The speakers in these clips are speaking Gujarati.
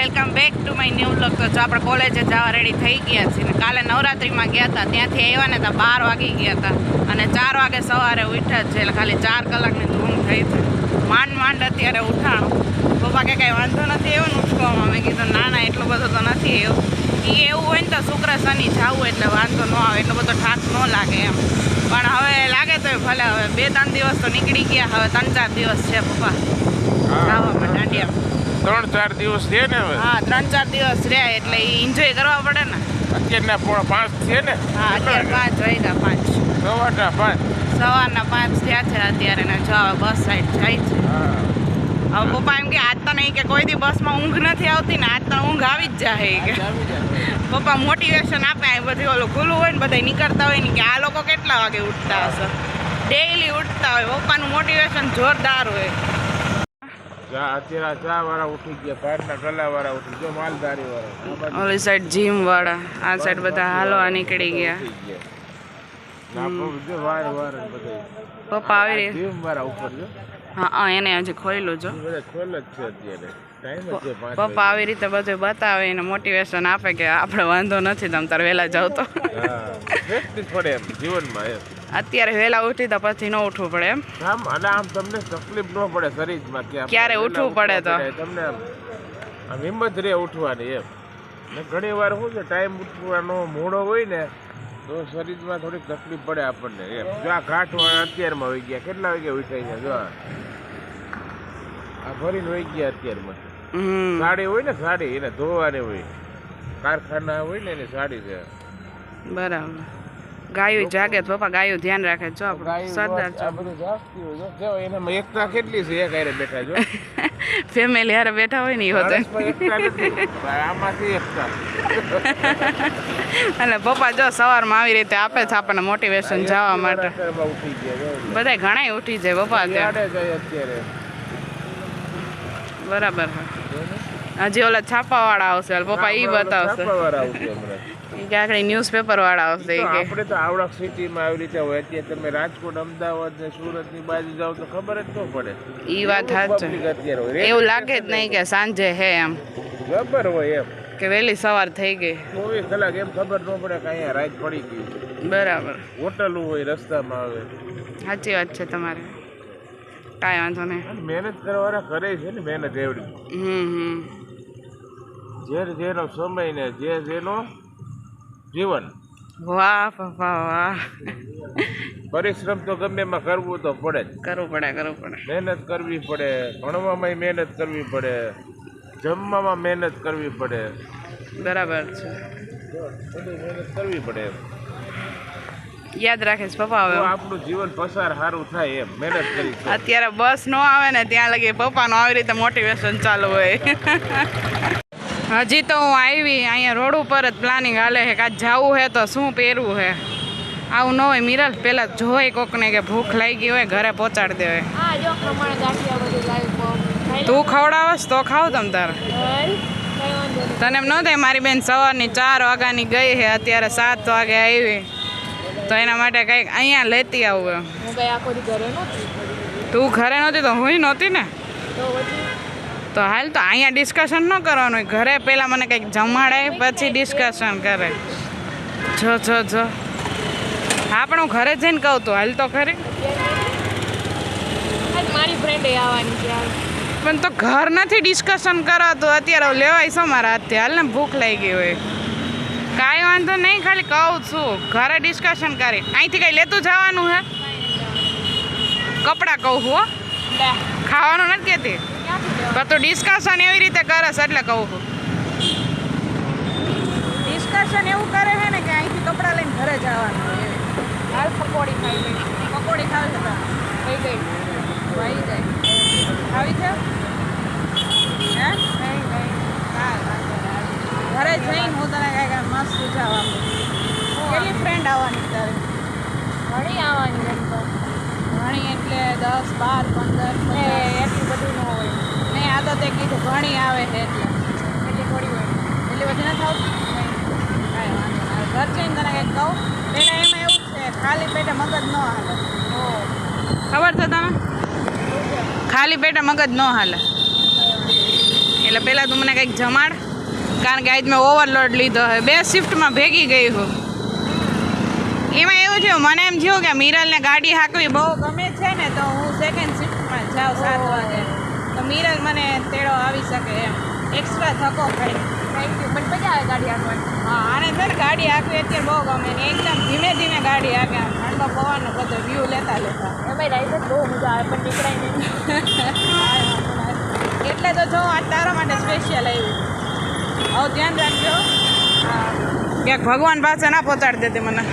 Welcome back to my new vlog. તો જો આપણે કોલેજે જવા રેડી થઈ ગયા છીએ. કાલે નવરાત્રિમાં ગયા હતા, ત્યાંથી આવ્યા ને તો 12 વાગી ગયા હતા અને 4 વાગે સવારે ઉઠ્યા છે. એટલે ખાલી 4 કલાકની ધૂમ થઈ છે. માંડ અત્યારે ઉઠાણું. પપ્પા કે કાંઈ વાંધો નથી એવું ને ઉઠવામાં. મેં કીધું ના એટલો બધો તો નથી એવું. એ એવું હોય ને તો શુક્ર શનિ જવું એટલે વાંધો ન આવે, એટલો બધો થાક ન લાગે એમ. પણ હવે લાગે તો ભલે, હવે 2-3 દિવસ તો નીકળી ગયા, હવે 3-4 દિવસ છે પપ્પા જવામાં દાંડિયા. 3-4 દિવસ છે ને હવે. હા 3-4 દિવસ રહ્યા એટલે એ એન્જોય કરવા પડે ને. અત્યારના 5 છે ને. હા અત્યારે 5 વાગ્યા 5 સવારના 5 થયા છે અત્યારે ને જો હવે બસ સાઈડ જાય છે. હવે પપ્પા એમ કે આજ તો નહીં કે કોઈ દી બસમાં ઊંઘ નથી આવતી ને, આજ તો ઊંઘ આવી જ જાય કે પપ્પા મોટિવેશન આપે. આ બધી ઓલું ખુલ્લું હોય ને બધા નીકળતા હોય ને કે આ લોકો કેટલા વાગે ઉઠતા હશે, ડેઈલી ઉઠતા હોય. પપ્પાનું મોટિવેશન જોરદાર હોય. અત્યારે ચા વાળા ઉઠી ગયા, પાટના ગલા વાળા ઉઠી ગયા, માલધારી વાળા, ઓલી સાઈડ જીમ વાળા, આ સાઈડ બધા હાલવા નીકળી ગયા. પપ્પા આવી રહ્યા જીમ વાળા ઉપર જો. હા એને હજી ખોલ્યું જો. ખોલ જ છે અત્યારે, ટાઈમ જ છે 5. પપ્પા આવી રીતે બધું બતાવે એને મોટિવેશન આપે કે આપણે વાંધો નથી, તમ તાર વહેલા જાવ તો. પડે એમ જીવનમાં એમ. અત્યારે વહેલા ઉઠી તો પછી ન ઉઠવું પડે એમ. આમ તમને તકલીફ ન પડે શરીરમાં ક્યારે ઉઠવું પડે તો તમને આમ હિંમત રહે ઉઠવાની એમ. ને ઘણી વાર શું છે, ટાઈમ ઉઠવાનો મોડો હોય ને તો શરીરમાં થોડીક તકલીફ પડે આપણને એમ. જો આ ઘાટ વાળા અત્યારમાં હોય ગયા, કેટલા વાગે ઉઠાઈ ગયા જો આ ભરીને હોય ગયા અત્યારમાં. સાડી હોય ને, સાડી એને ધોવાની હોય, કારખાના હોય ને એની સાડી છે. બરાબર. ગાયું જાગે તો પપ્પા ગાયું ધ્યાન રાખે જો સરદાર છો. બધું જાગતી હોય જો એનામાં એકતા કેટલી છે, એક હારે બેઠા જો ફેમિલી હારે બેઠા હોય ને એ હોતે આમાંથી એકતા. અને પપ્પા જો સવારમાં આવી રીતે આપે છે આપણને મોટિવેશન જવા માટે. ઉઠી ગયા બધા ઘણા ઉઠી જાય પપ્પા અત્યારે. બરાબર. હજી ઓલા છાપા વાળા આવશે પપ્પા ઈ બતાવશે કે આખરે ન્યૂઝપેપર વાળા આવશે. આપણે તો આવડા સિટીમાં આવી રીતે હોય. અત્યારે તમે રાજકોટ, અમદાવાદ ને સુરત ની બાજુ જાવ તો ખબર જ ન પડે. ઈ વાત સાચી. એવું લાગે જ નહીં કે સાંજે હે એમ, ખબર હોય એમ કે વહેલી સવાર થઈ ગઈ. 24 કલાક એમ ખબર ન પડે કે અહીંયા રાત પડી ગઈ. બરાબર. હોટલો હોય રસ્તામાં આવે. સાચી વાત છે તમારે, કાંઈ વાંધો નહીં. મહેનત કરવાના કરે છે ને મહેનત એવડી. જેનો સમય ને જેનો જીવન. વાહ પપ્પા વાહ. પરિશ્રમ તો ગમે એમાં કરવું તો પડે જ. કરવું પડે. મહેનત કરવી પડે, ભણવામાં મહેનત કરવી પડે, જમવામાં મહેનત કરવી પડે. બરાબર છે, બધું મહેનત કરવી પડે એમ. યાદ રાખીશ પપ્પા. હવે આપણું જીવન પસાર સારું થાય એમ મહેનત કરી. અત્યારે બસ નો આવે ને ત્યાં લગી પપ્પાનું આવી રીતે મોટિવેશન ચાલુ હોય. હજી તો હું આવી અહીંયા રોડ ઉપર જ પ્લાનિંગ હાલે છે કે આજ જવું હે તો શું પહેરવું હે. આવું ન હોય મિરલ, પેલા જોઈ કોકને કે ભૂખ લાગી હોય ઘરે પહોંચાડી દેવાય. તું ખવડાવસ તો ખાવ તમ તારે. તને એમ ન થાય મારી બેન સવારની 4 વાગ્યાની ગઈ છે, અત્યારે 7 વાગે આવી, તો એના માટે કંઈક અહીંયા લેતી આવું એમ. તું ઘરે નહોતી તો હું નહોતી ને, તો હાલ તો અહીંયા ડિસ્કશન ન કરવાનું, ઘરે પહેલાં મને કંઈક જમાડાય પછી ડિસ્કશન કરે. જો હા પણ હું ઘરે જઈને કહું તો હાલ તો ખરી. મારી ફ્રેન્ડે આવવાની છે પણ તો ઘર નથી ડિસ્કશન કરાતું અત્યારે. લેવાય છો મારા હાથથી, હાલ ને ભૂખ લાગી હોય. કાંઈ વાંધો નહીં, ખાલી કહું છું ઘરે ડિસ્કશન કરી. અહીંથી કંઈ લેતું જવાનું હે? કપડાં કહું છું, ખાવાનું નથી કહેતી. પણ તું ડિસ્કશન એવી રીતે કરસ એટલે કહું છું. ડિસ્કશન એવું કરે છે ને કે અહીંથી કપડાં લઈને ઘરે જવાનું. હાલ પકોડી ખાઈ લઈ. પકોડી ખાવી છે કઈ ગઈ ભાઈ જાય ખાવી છે હે? ઘરે જઈને હું તને કાંઈ મસ્ત સુઝાવ આપું. કેટલી ફ્રેન્ડ આવવાની તારે? ઘણી આવવાની ઘણી એટલે 10, 12, 15 એટલું બધું ન હોય નહીં. આ તો તે કીધું ઘણી આવે છે એટલે એટલી થોડી હોય, એટલી બધી નથી આવતી. કાંઈ વાંધો નહીં, ઘર જઈને તને કંઈક કહું. પહેલાં એમાં એવું છે ખાલી પેટે મગજ ન હાલે. ખબર છે તને? ખાલી પેટે મગજ ન હાલે એટલે પહેલાં તું મને કંઈક જમાડ, કારણ કે આજ મેં ઓવરલોડ લીધો હોય, 2 શિફ્ટમાં ભેગી ગઈ હું. એમાં એવું થયું, મને એમ થયું કે મિરલને ગાડી હાંકવી બહુ ગમે છે ને, તો હું સેકન્ડ શિફ્ટમાં જાઉં 7 વાગે, તો મિરલ મને તેડો આવી શકે એમ, એક્સ્ટ્રા થકો ખાઈ. Thank you. પણ મજા આવે ગાડી હાંકવાની. હા, આને છે ને ગાડી હાંકવી અત્યારે બહુ ગમે ને, એકદમ ધીમે ધીમે ગાડી હાંકે, આમ ઠંડો પવનનો બધો વ્યૂ લેતા લેતા. એમાંય રાઈડ બહુ મજા આવે પણ નીકળાય નહીં. એટલે તો જો આ તારા માટે સ્પેશિયલ આવી. હવે ધ્યાન રાખજો, ક્યાંક ભગવાન પાસે ના પહોંચાડી દેતી મને,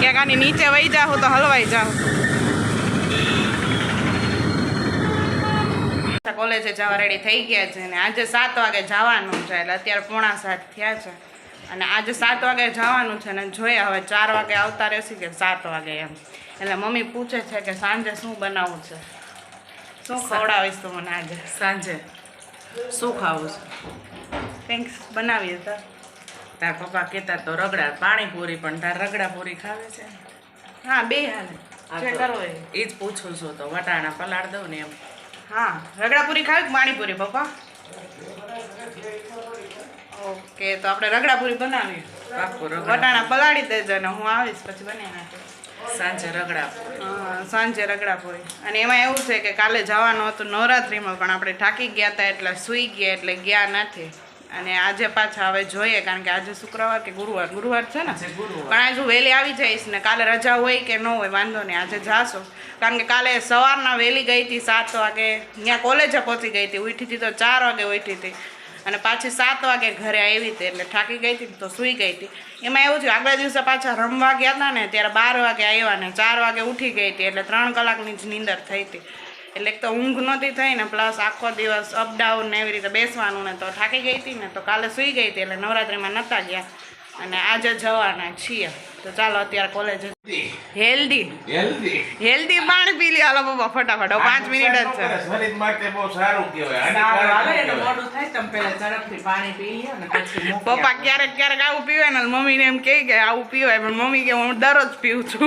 ક્યાંક આની નીચે વહી જાઉં તો હલવાઈ જાઉં. કોલેજે જવા રેડી થઈ ગયા છે ને આજે 7 વાગે જવાનું છે, એટલે અત્યારે 6:45 થયા છે અને આજે 7 વાગે જવાનું છે ને જોઈએ હવે 4 વાગે આવતા રહેશે કે 7 વાગે એમ. એટલે મમ્મી પૂછે છે કે સાંજે શું બનાવવું છે, શું ખવડાવીશ તું મને આજે સાંજે શું ખાવું છે? થેન્ક્સ, બનાવીએ તો. તાર પપ્પા કહેતા તો રગડા પાણીપુરી, પણ તાર રગડા પૂરી ખાવે છે? હા, બે હાલે જે કરવો એ. એ જ પૂછું છું, તો વટાણા પલાળ દઉં ને એમ. હા, રગડાપુરી ખાવી કે પાણીપુરી પપ્પા? ઓકે, તો આપણે રગડાપુરી બનાવીએ. પાક્કું રગડા વટાણા પલાળી દેજો ને હું આવીશ પછી બનાવી નાખીશ. સાંજે રગડા. હા, સાંજે રગડાપુરી. અને એમાં એવું છે કે કાલે જવાનું હતું નવરાત્રિમાં, પણ આપણે થાકી ગયા હતા એટલે સૂઈ ગયા એટલે ગયા નથી. અને આજે પાછા હવે જોઈએ, કારણ કે આજે શુક્રવાર કે ગુરુવાર છે ને, પણ આજે હું વહેલી આવી જઈશ ને, કાલે રજા હોય કે ન હોય વાંધો નહીં, આજે જાશું. કારણ કે કાલે સવારના વહેલી ગઈ હતી 7 વાગે, ત્યાં કોલેજે પહોંચી ગઈ હતી, ઉઠી હતી તો 4 વાગે ઉઠી હતી અને પાછી 7 વાગે ઘરે આવી હતી, એટલે થાકી ગઈ હતી તો સૂઈ ગઈ હતી. એમાં એવું થયું આગલા દિવસે પાછા રમવા ગયા હતા ને ત્યારે 12 વાગે આવ્યા ને 4 વાગે ઉઠી ગઈ હતી, એટલે 3 કલાકની જ નીંદર થઈ હતી. એટલે એક તો ઊંઘ નહોતી થઈ ને, પ્લસ આખો દિવસ અપડાઉન ને એવી રીતે બેસવાનું ને, તો થાકી ગઈ હતી ને, તો કાલે સૂઈ ગઈ હતી એટલે નવરાત્રિમાં નહોતા ગયા અને આજે જવાના છીએ. તો ચાલો અત્યારે કોલેજે હેલ્ધી પાણી પી લે. હાલો પપ્પા ફટાફટ, 5 મિનિટ જ છે. શરીર માટે બહુ સારું કહેવાય. સારું હાલે, હાનિકારક એટલે કહેવાય. મોડું થાય તમે પહેલા ઝડપથી પાણી પી લ્યો ને પછી મૂકી પપ્પા આપો. ક્યારેક ક્યારેક આવું પીવાય ને, મમ્મીને એમ કહે કે આવું પીવાય, પણ મમ્મી કે હું દરરોજ પીવું છું.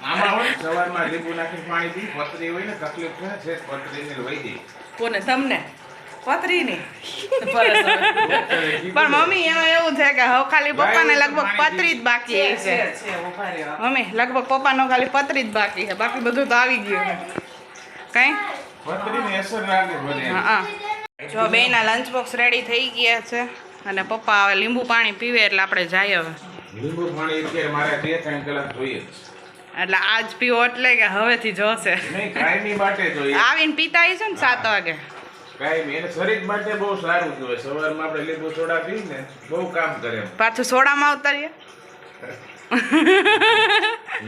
આમાં હોય ને, સવારમાં લીંબુ નાખીને પાણી પી, પથરી હોય ને તકલીફ છે ને, છે પથરીને વહી જાય. કોને? તમને? પતરી નહીં. પણ મમ્મી એમાં એવું છે કે હવે ખાલી પપ્પાને લગભગ પતરી જ બાકી છે. ઉભા રહ્યો. મમ્મી લગભગ પપ્પાનો ખાલી પતરી જ બાકી છે, બાકી બધું તો આવી ગયું છે. કઈ પથરીની અસર લાગે મને. હા, જો બેયના લંચ બોક્સ રેડી થઈ ગયા છે અને પપ્પા હવે લીંબુ પાણી પીવે એટલે આપણે જઈએ હવે. લીંબુ પાણી અત્યારે મારે 2-3 કલાક જોઈએ જ. એટલે આજ પીવો એટલે કે હવેથી જોશે. નહીં, કાયમી માટે જોઈએ. આવીને પીતા આવીશું ને 7 વાગે. કાયમી એને શરીર માટે બહુ સારું કહેવાય. સવારમાં આપણે લીંબુ સોડા પીએ ને બહુ કામ કરે એમ. પાછું સોડામાં ઉતારીએ.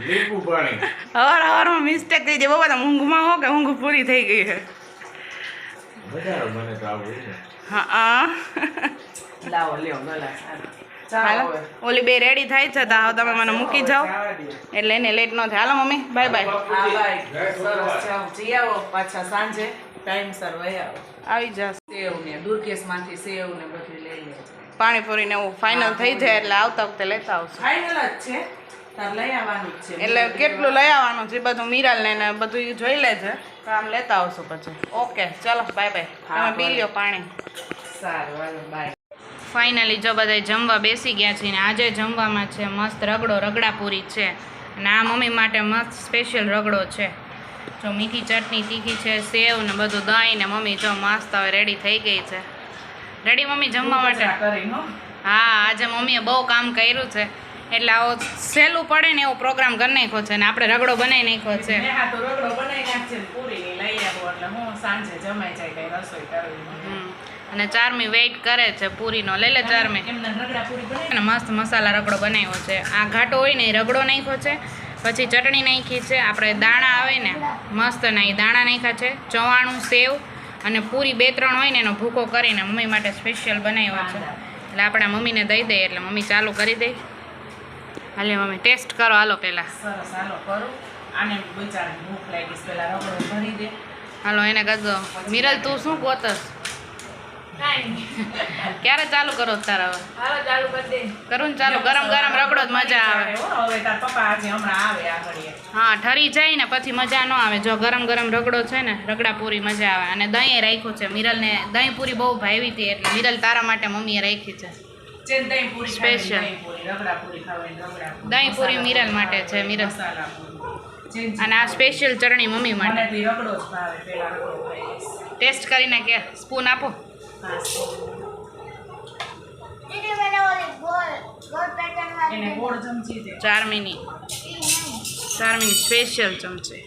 લીંબુ પાણી હવારમાં મિસ્ટેક થઈ જાય બાબા, ઊંઘમાં હો કે ઊંઘ પૂરી થઈ ગઈ છે. વધારે મને તો આવું ને. હા, લાવો લ્યો ગલાસ. હાલો ઓલી બે રેડી થાય છે તો હવે તમે મને મૂકી જાઓ એટલે એને લેટ ન થાય. હાલો મમ્મી, બાય બાય. હા ભાઈ, સરસ જાઓ, જઈ આવો પાછા સાંજે ટાઈમસર વહી આવો. આવી જશે. સેવ ને દુર્ગેશમાંથી સેવ ને બધું લઈ લેજો. પાણીપુરી ને એવું ફાઇનલ થઈ જાય એટલે આવતા વખતે લેતા આવશું. ફાઇનલ જ છે, તાર લઈ આવવાનું જ છે. એટલે કેટલું લઈ આવવાનું છે બધું મિરાલ ને બધું ઈ જોઈ લેજે તો આમ લેતા આવશું પછી. ઓકે ચલો બાય બાય. હા, તમે પી ભલે. લ્યો પાણી. સારું હાલો બાય. ફાઇનલી જો બધા જમવા બેસી ગયા છે ને આજે જમવામાં છે મસ્ત રગડાપુરી છે અને આ મમ્મી માટે મસ્ત સ્પેશિયલ રગડો છે. જો મીઠી ચટણી તીખી છે, સેવ ને બધું દહીં ને મમ્મી જો મસ્ત હવે રેડી થઈ ગઈ છે. રેડી મમ્મી જમવા માટે? કરી હો. હા, આજે મમ્મીએ બહુ કામ કર્યું છે એટલે આવો સહેલું પડે ને એવો પ્રોગ્રામ કરી નાખ્યો છે ને આપણે રગડો બનાવી નાખ્યો છે. મેં હા તો રગડો બનાવી નાખશે ને પૂરી લઈ આવો એટલે હું સાંજે જમાઈ જાય કઈ રસોઈ કરવી. અને ચારમી વેઇટ કરે છે પૂરીનો. લઈ લે ચારમી. એમને રગડા પૂરી બનાવી અને મસ્ત મસાલા રગડો બનાવ્યો છે. આ ઘાટો હોય ને એ રગડો નાખ્યો છે, પછી ચટણી નાખી છે, આપણે દાણા આવે ને મસ્ત ના એ દાણા નાખ્યા છે, ચવાણું, સેવ અને પૂરી 2-3 હોય ને એનો ભૂકો કરીને મમ્મી માટે સ્પેશિયલ બનાવ્યો છે. એટલે આપણા મમ્મીને દઈ દઈએ એટલે મમ્મી ચાલુ કરી દે. હાલે મમ્મી ટેસ્ટ કરો હાલો પહેલાં. સરસ હાલો કરું. આને બિચારાને ભૂખ લાગી છે, પેલા રગડો ભરી દે. હાલો એને કહેજો મિરલ તું શું ગોતસ? કાંઈ નહીં. ક્યારે ચાલુ કરો તારા હવે હાલો ચાલુ કરી દે. કરું ને ચાલુ ગરમ ગરમ રગડો જ મજા આવે હવે તાર પપ્પા આજે હમણાં આવે આ ઘડીએ. હા ઠરી જાય ને પછી મજા ન આવે જો ગરમ ગરમ રગડો છે ને રગડા પૂરી મજા આવે અને દહીં રાખ્યું છે મિરલને દહીં પૂરી બહુ ભાવી હતી એટલે મિરલ તારા માટે મમ્મીએ રાખી છે જેમ દહીં પૂરી Special. ખાવાની દહીં પૂરી, રગડા પૂરી ખાવાની રગડા પૂરી, દહીં પૂરી મસાલા મિરલ માટે છે મિરલ મસાલા પૂરી. જેમ અને આ સ્પેશિયલ ચટણી મમ્મી મને માટે તો ઈ રગડો જ ભાવે, પેલા રગડો ખાઈશ. ટેસ્ટ કરીને કે સ્પૂન આપો હા, એને ગોળ ચમચી દે. ચારમીની સ્પેશિયલ ચમચી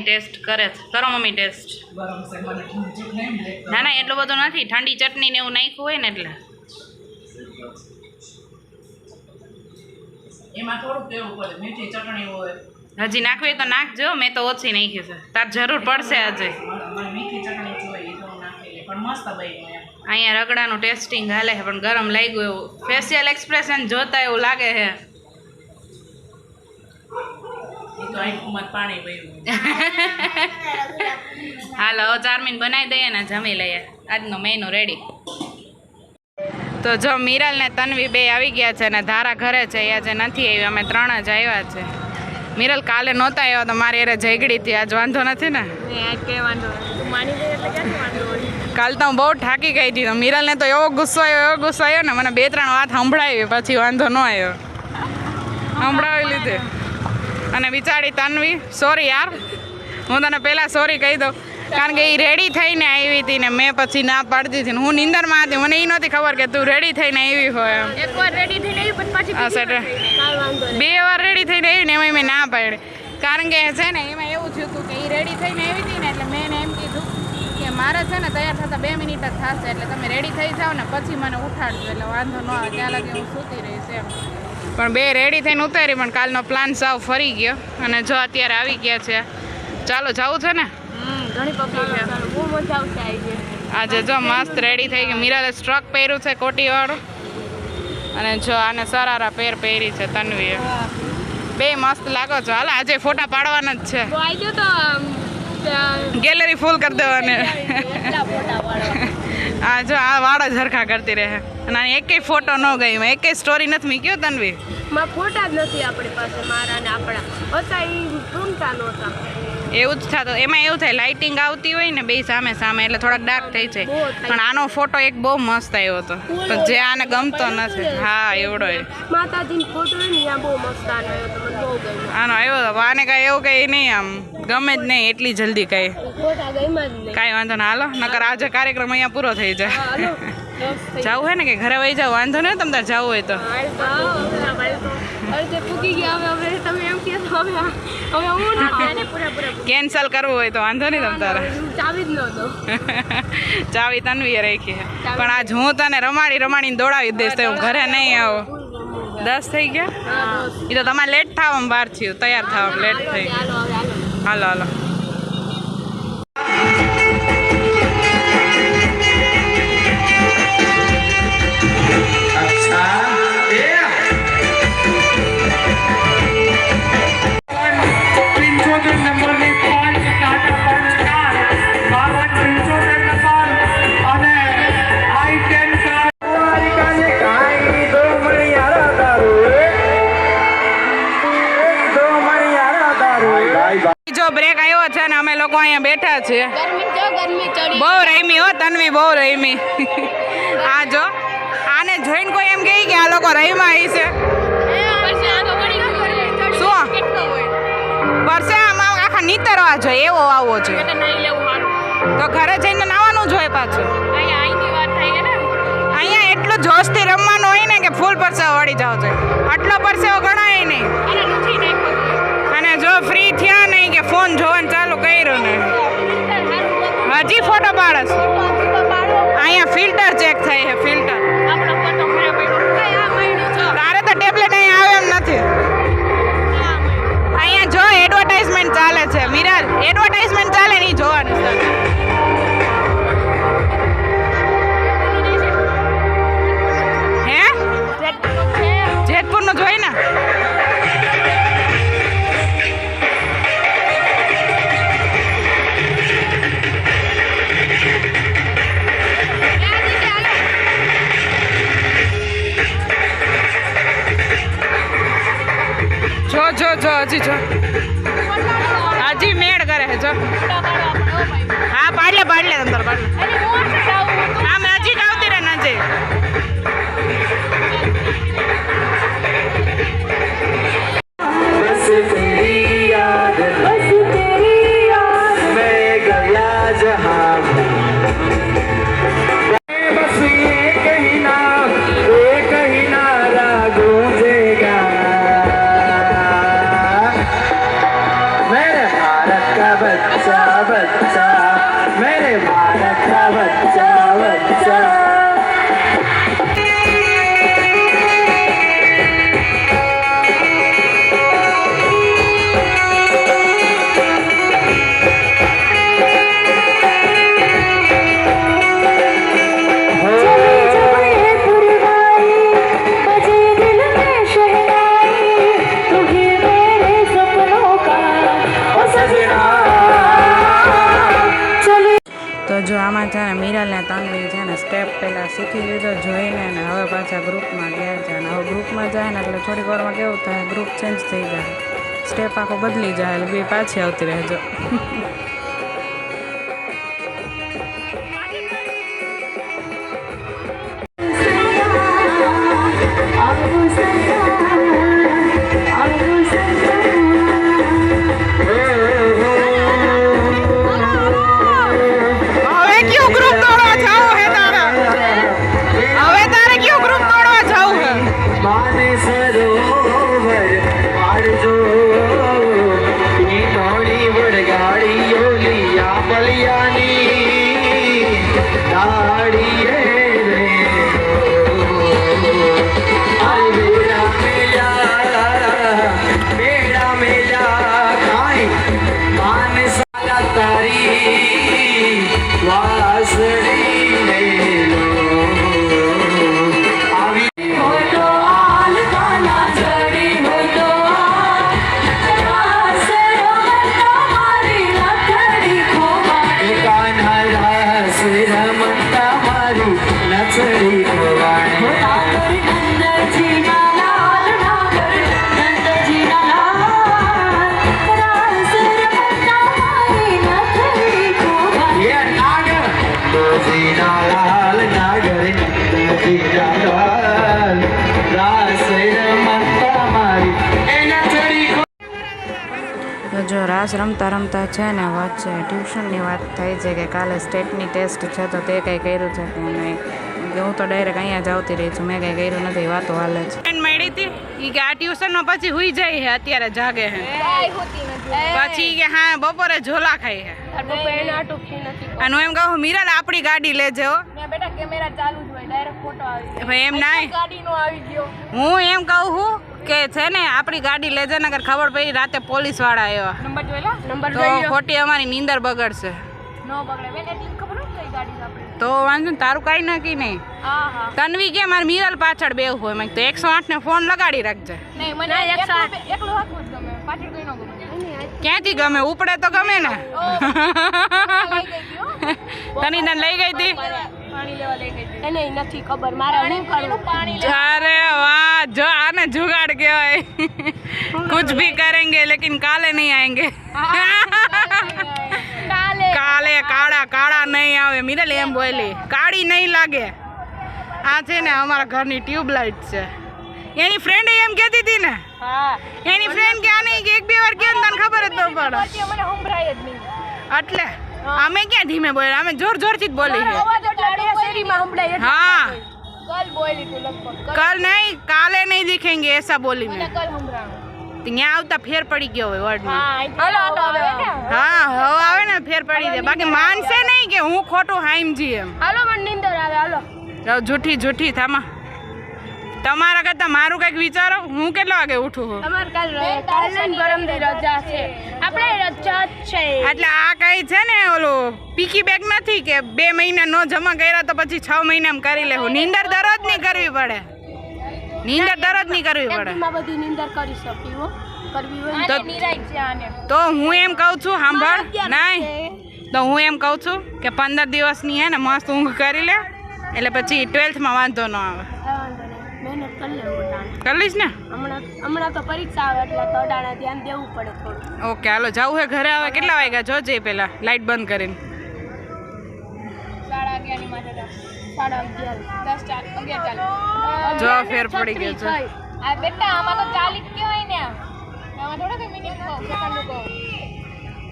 ટેસ્ટ કરે છે કરો મમ્મી ટેસ્ટ ગરમ છે મને ઠંડી નહીં લે. ના ના એટલું બધું નથી ઠંડી ચટણી ને એવું નાખ્યું હોય ને એટલે એમાં થોડુંક દેવું પડે, મીઠી ચટણી હોય. હજી નાખવી હોય તો નાખજો મેં તો ઓછી નાખી છે તાર જરૂર પડશે આજે મને મીઠી ચટણી જોઈએ તો હું નાખી લે, પણ મસ્ત બન્યું એમ. અહીંયા રગડાનું ટેસ્ટિંગ હાલે છે પણ ગરમ લાગ્યું એવું ફેશિયલ એક્સપ્રેશન જોતા એવું લાગે છે ઈ તો આંખમાં પાણી વહ્યું. હાલો હવે ચારમીન બનાવી દઈએ ને જમી લઈએ આજનો મેનુ રેડી તો જો મિરલ ને તન્વી બે આવી ગયા છે ને ધારા ઘરે છે એ આજે નથી આવી અમે 3 જ આવ્યા છે મિરલ કાલે નહોતા આવ્યા તો મારી અરે ઝઘડી હતી આજ વાંધો નથી ને આજ કઈ વાંધો નહીં. તું માની ગઈ એટલે ક્યાંથી વાંધો હોય? કાલ તો હું બહુ થાકી ગઈ હતી તો મિરલને તો એવો ગુસ્સો આવ્યો ને મને 2-3 વાત સંભળાવી પછી વાંધો ન આવ્યો સંભળાવી લીધે અને બિચારી તન્વી સોરી યાર હું તને પહેલાં સોરી કહી દઉં કારણ કે એ રેડી થઈને આવી હતી ને મેં પછી ના પાડતી હતી ને હું નિંદરમાં હતી મને એ નહોતી ખબર કે તું રેડી થઈને આવી હોય એમ એકવાર રેડી થઈને આવી પછી પાછી હા, બીજી સર. વાર થઈને. કાંઈ વાંધો નહીં. 2 વાર રેડી થઈને આવી ને એમાં મેં ના પાડી કારણ કે છે ને એમાં એવું થયું હતું કે એ રેડી થઈને આવી હતી ને એટલે મેં એને એમ કીધું કે મારે છે ને તૈયાર થતાં 2 મિનિટ જ થશે એટલે તમે રેડી થઈ જાઓ ને પછી મને ઉઠાડજો એટલે વાંધો ન આવે ત્યાં લગી હું સૂતી રહીશ એમ પણ 2 રેડી થઈને ઉતારી પણ કાલનો પ્લાન સાવ ફરી ગયો અને જો અત્યારે આવી ગયા છે ચાલો જવું છે ને ઘણી પબ્લિક છે. બહુ મજા આવશે આવી છે. આજે જો મસ્ત રેડી થઈ ગઈ મિરાલે સ્ટ્રક પહેર્યું છે કોટીવાળું અને જો આને સરારા પહેરી છે તન્વીએ બે મસ્ત લાગો છો હાલ આજે ફોટા પાડવાના જ છે તો આવી જાઓ તો ગેલેરી ફૂલ કરી દેવાની એટલા ફોટા પાડવા. આ જો આ વાળા ઝરખા કરતી રહે અને આની એકેય ફોટો ન ગઈ મેં એકેય સ્ટોરી નથી મૂક્યો તન્વી માં ફોટા જ નથી આપણી પાસે મારા ને આપણા હતા એ પૂરતા નહોતા. એવું જ થતું એમાં એવું થાય લાઇટિંગ આવતી હોય ને બે સામે સામે એટલે થોડાક ડાર્ક થઈ જાય પણ આનો ફોટો એક બહુ મસ્ત આવ્યો હતો પણ જે આને ગમતો નથી હા એવડો માતાજીનો ફોટો હોય ને ત્યાં બહુ મસ્ત આનો આવ્યો તો મને બહુ ગમ્યો. આનો આવ્યો હતો આને કાંઈ એવું કંઈ નહીં આમ ગમે જ નહીં એટલી જલ્દી કાંઈ ફોટા ગમ્યા જ નહીં. કાંઈ વાંધો ના હાલો નકર આજે કાર્યક્રમ અહીંયા પૂરો થઈ જાય હાલો બસ થઈ જવું હોય ને કે ઘરે વહી જાવ વાંધો નહીં તમને જવું હોય તો અરે પૂકી ગયા હવે તમે એમ કહો હવે હું પૂરા કેન્સલ કરવું હોય તો વાંધો નહીં તમ તારે ચાવી જ નહોતો. ચાવી તનવીએ રાખી છે પણ આજ હું તને રમાડીને દોડાવી જ દઈશ તો હું ઘરે નહીં આવો 10 થઈ ગયા એ તો તમારે લેટ થવામાં વાર થયું તૈયાર થવામાં લેટ થઈ હાલો હવે હાલો. હાલો જો બ્રેક આવ્યો છે ને અમે લોકો અહીંયા બેઠા છીએ ગરમી ચડી. બહુ રમી હો તન્વી બહુ રમી આ જો આને જોઈને કોઈ એમ કહે કે આ લોકો રહીમાં આવી છે શું વર્ષે આમાં આખા નીતરવા જોઈએ એવો આવવો જોઈએ તો ઘરે જઈને નાવાનું જોઈએ પાછું અહીંયા એટલું જોશથી રમવાનું હોય ને કે ફૂલ પરસેવો વળી જાવ જોઈએ આટલો પરસેવો ગણાય નહીં અને જો ફ્રી થયા નહીં કે ફોન જોવાનું ચાલુ કર્યું ને હજી ફોટો પાડસ અહીંયા ફિલ્ટર ચેક થાય છે ફિલ્ટર તારે તો ટેબ્લેટ અહીંયા આવે એમ નથી અહીંયા જો એડવર્ટાઇઝમેન્ટ ચાલે છે મિરાલ એડવર્ટાઇઝમેન્ટ ચાલે નહીં જોવાની હે જેતપુરનું જોઈ ને જો હજી જો હજી મેળ કરે છે જો હા પાડલે અંદર પાડલે આમ નજીક આવતી રહે નજીક તો જો આમાં છે ને મીરાને તન્વી છે ને સ્ટેપ પહેલાં શીખી લીધો જોઈને ને હવે પાછા ગ્રુપમાં ગયા છે અને હવે ગ્રુપમાં જાય ને એટલે થોડીક વારમાં કેવું થાય ગ્રુપ ચેન્જ થઈ જાય સ્ટેપ આખો બદલી જાય એટલે બે પાછી આવતી રહેજો જો રાસ રમતા રમતા છે ને વચ્ચે ટ્યુશનની વાત થઈ છે કે કાલે સ્ટેટની ટેસ્ટ છે તો તે કંઈ કર્યું છે કે નહીં કે હું તો ડાયરેક્ટ અહીંયા જ આવતી રહી છું મેં કંઈ કર્યું નથી વાતો હાલે છે મળી હતી એ કે આ ટ્યુશનમાં પછી હુઈ જાય છે અત્યારે જાગે છે પછી કે હા બપોરે ઝોલા ખાઈ છે અને હું એમ કહું મીરાલ આપણી ગાડી લેજે હો બેટા કેમેરા ચાલુ જ હોય ડાયરેક્ટ ફોટો આવી ભાઈ એમ ના ગાડીનો આવી ગયો હું એમ કહું છું કે છે ને આપણી ગાડી લેજે નગર ખબર પડી રાતે પોલીસ વાળા આવ્યા નંબર જોયેલા નંબર તો ખોટી અમારી નીંદર બગડશે નો બગડે બેન એટલી ખબર ન કઈ ગાડી આપણે તો વાંધો ને તારું કાંઈ નક્કી નહીં હા હા તન્વી કે મારે મીરાલ પાછળ બેવું હોય મેં તો 108 ને ફોન લગાડી રાખજે નહીં મને 108 એકલો હાથવું જ ગમે પાછળ કઈ ન ગમે ક્યાંથી ગમે ઉપડે તો ગમે ને તની તને લઈ ગઈ હતી પાણી લેવા લઈ ગઈ એને નથી ખબર મારે હું કરું પાણી અરે વાહ જો આને જુગાડ કહેવાય कुछ भी करेंगे लेकिन काले नहीं आएंगे काले काड़ा काड़ा नहीं आवे मीरल एम बोली काड़ी नहीं लागे आ छे ने हमारा घर ની ટ્યુબલાઇટ છે એની ફ્રેન્ડ એમ કહેતી હતી ને હા એની ફ્રેન્ડ કે આને એક બે વાર કે તને ખબર જ ન પડે પછી મને સંભળાય જ નહીં એટલે અમે ક્યાં ધીમે બોલ્યા અમે જોર જોરથી જ બોલી છે અવાજ એટલે શેરીમાં સંભળાય हाँ कल बोली तू लगभग कल नहीं काले नहीं दिखेंगे ऐसा बोली मैं कल संभळाणું ત્યાં આવતા ફેર પડી ગયો હોય વર્ડમાં હાલો હાલો હા હવે આવે ને ફેર પડી જાય બાકી માનશે નહીં કે હું ખોટું હાઈમજી એમ હાલો મને નીંદર આવે હાલો જૂઠી જૂઠી થામા તમારા કરતા મારું કંઈક વિચારો હું કેટલા વાગે ઉઠું છું અમાર કાલ ગરમની રજા છે આપણે રજા જ છે એટલે આ કઈ છે ને ઓલું પીકી બેગ નથી કે 2 મહિના નો જમા કર્યા તો પછી 6 મહિનામાં કરી લેવું નીંદર દરરોજ નહીં કરવી પડે નીંદર દરરોજ નહીં કરવી પડે એમાં બધી નીંદર કરી શકી હો કરવી હોય તો નિરાય છે આને તો હું એમ કહું છું સાંભળ નહીં તો હું એમ કહું છું કે 15 દિવસની હે ને મસ્ત ઊંઘ કરી લે એટલે પછી 12th માં વાંધો ન આવે મહેનત કરી લેવું કરી લઈશ ને હમણાં તો પરીક્ષા આવે એટલે તડાને ધ્યાન દેવું પડે થોડું. ઓકે હાલો જવું હે ઘરે. હવે કેટલા વાગ્યા જોજે પેલા લાઇટ બંધ કરીને. 11:30 ની માટે 11:30 10 11 જો ફેર પડી ગયો છે. આ બેટા આમાં તો 40 કહેવાય ને, આમાં થોડા કઈ મિનિટ કહો સેકન્ડ કહો.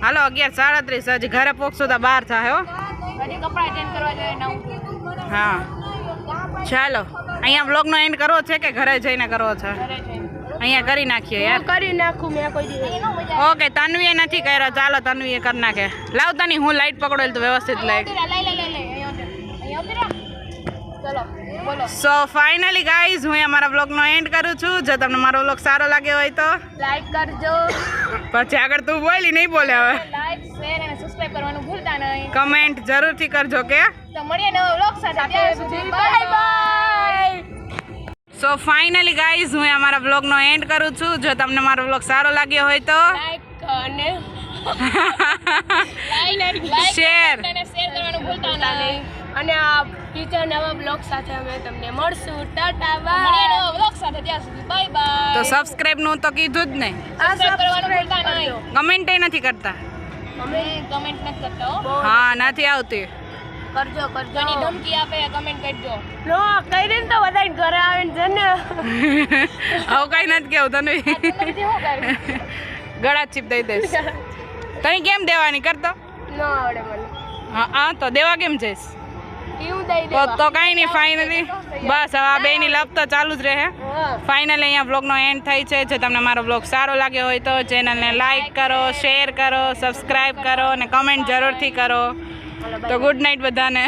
હાલો 11:37 હજી ઘરે પહોંચશું તો 12 થાય હો. હજી કપડાં ચેન્જ કરવા જોઈએ નવું. હા ચાલો અહીંયા બ્લોગનો એન્ડ કરવો છે કે ઘરે જઈને કરવો છે? અહીંયા કરી નાખીએ યાર. કરી નાખું મેં કોઈ દિવસ. ઓકે તન્વીએ નથી કર્યો. ચાલો તન્વીએ કરી નાખે. લાવતા નહીં હું લાઈટ પકડેલ તો વ્યવસ્થિત લાઈટ. ચલો બોલો. સો ફાઇનલી ગાઈઝ હું અમારા બ્લોગનો એન્ડ કરું છું. જો તમને મારો બ્લોગ સારો લાગ્યો હોય તો લાઈક કરજો, પછી આગળ તું બોલી નહીં બોલે હવે. લાઈક શેર અને સબસ્ક્રાઇબ કરવાનું ભૂલતા નહીં. કમેન્ટ જરૂરથી કરજો કે. તો મળીએ નવા બ્લોગ સાથે. ત્યાં સુધી bye bye. So finally guys હું અમારા બ્લોગનો એન્ડ કરું છું. જો તમને મારો બ્લોગ સારો લાગ્યો હોય તો લાઈક અને શેર શેર કરવાનું ભૂલતા નહીં. અને આ બીજા નવા બ્લોગ સાથે અમે તમને મળશું. ટાટા બાય. મળીએ નવા બ્લોગ સાથે. ત્યાં સુધી બાય બાય. તો સબસ્ક્રાઇબ નું તો કીધું જ નહીં. સબસ્ક્રાઇબ કરવાનું ભૂલતા નહીં. કમેન્ટ નથી કરતા. અમે કમેન્ટ નથી કરતા હો. હા નથી આવતી. કરજો કરજો. ઘણી ધમકી આપે કમેન્ટ કરજો. નો કરીને તો બધાય ઘરે આવીને છે ને. આવું કઈ નથી કેવું તને. ગળા ચીપ દઈ દઈશ. તને કેમ દેવાની કરતો? નો આવડે મને. હા તો દેવા કેમ જઈશ? એવું દઈ તો કાંઈ નહીં ફાઇનલી બસ હવે આ બેની લપ તો ચાલુ જ રહે. ફાઇનલી અહીંયા બ્લોગનો એન્ડ થાય છે. જો તમને મારો બ્લોગ સારો લાગ્યો હોય તો ચેનલને લાઈક કરો, શેર કરો, સબસ્ક્રાઈબ કરો અને કમેન્ટ જરૂરથી કરો. તો ગુડ નાઇટ બધાને.